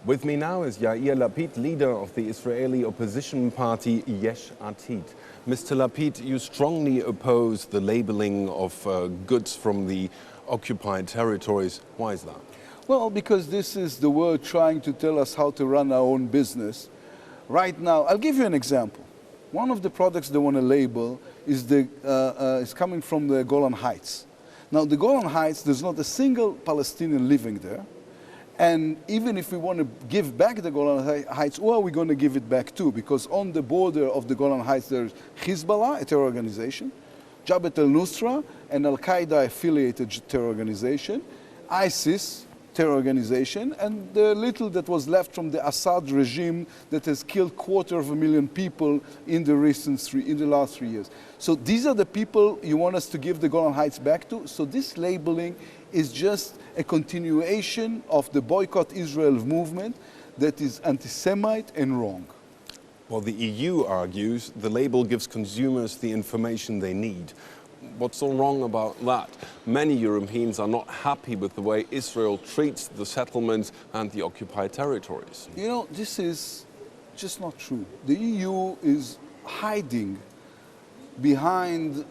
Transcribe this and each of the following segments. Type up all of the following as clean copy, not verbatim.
With me now is Yair Lapid, leader of the Israeli opposition party Yesh Atid. Mr. Lapid, you strongly oppose the labeling of goods from the occupied territories. Why is that? Well, because this is the world trying to tell us how to run our own business. Right now, I'll give you an example. One of the products they want to label is coming from the Golan Heights. Now, the Golan Heights, there's not a single Palestinian living there. And even if we want to give back the Golan Heights, who are we going to give it back to? Because on the border of the Golan Heights, there's Hezbollah, a terror organization, Jabhat al-Nusra, an Al-Qaeda affiliated terror organization, ISIS, terror organization, and the little that was left from the Assad regime that has killed 250,000 people in the last 3 years. So these are the people you want us to give the Golan Heights back to. So this labeling is just a continuation of the boycott Israel movement that is anti-Semite and wrong. Well, the EU argues the label gives consumers the information they need. What's so wrong about that? Many Europeans are not happy with the way Israel treats the settlements and the occupied territories. You know, this is just not true. The EU is hiding behind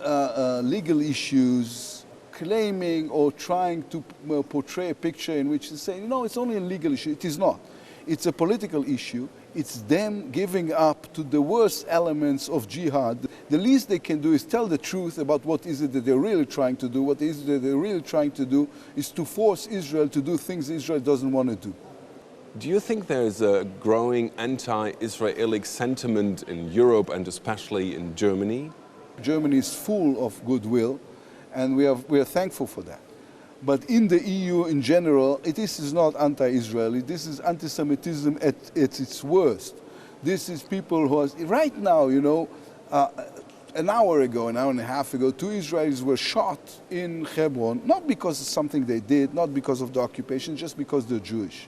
legal issues, claiming or trying to portray a picture in which they say, no, it's only a legal issue. It is not. It's a political issue. It's them giving up to the worst elements of jihad. The least they can do is tell the truth about what is it that they're really trying to do. What is it that they're really trying to do is to force Israel to do things Israel doesn't want to do. Do you think there's a growing anti-Israeli sentiment in Europe and especially in Germany? Germany is full of goodwill, and we are thankful for that. But in the EU in general, this is not anti-Israeli. This is anti-Semitism at its worst. This is people who are, right now, you know, an hour and a half ago, 2 Israelis were shot in Hebron, not because of something they did, not because of the occupation, just because they're Jewish.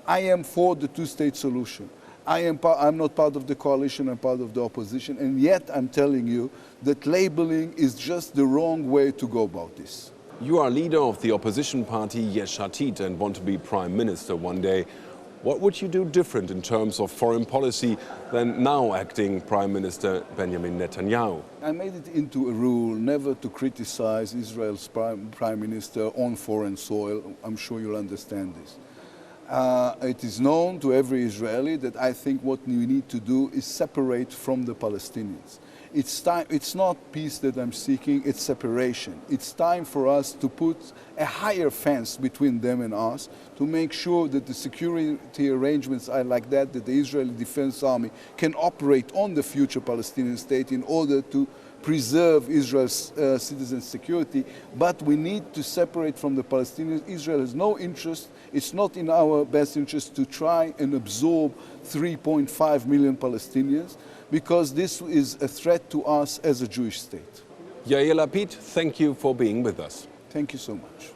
I am for the two-state solution. I'm not part of the coalition, I'm part of the opposition, and yet I'm telling you that labeling is just the wrong way to go about this. You are leader of the opposition party Yesh Atid and want to be prime minister one day. What would you do different in terms of foreign policy than now acting Prime Minister Benjamin Netanyahu? I made it into a rule never to criticize Israel's prime minister on foreign soil. I'm sure you'll understand this. It is known to every Israeli that I think what we need to do is separate from the Palestinians. It's not peace that I'm seeking, it's separation. It's time for us to put a higher fence between them and us to make sure that the security arrangements are like that the Israeli Defense Army can operate on the future Palestinian state in order to preserve Israel's citizens' security. But we need to separate from the Palestinians. Israel has no interest. It's not in our best interest to try and absorb 3.5 million Palestinians, because this is a threat to us as a Jewish state. Yair Lapid, thank you for being with us. Thank you so much.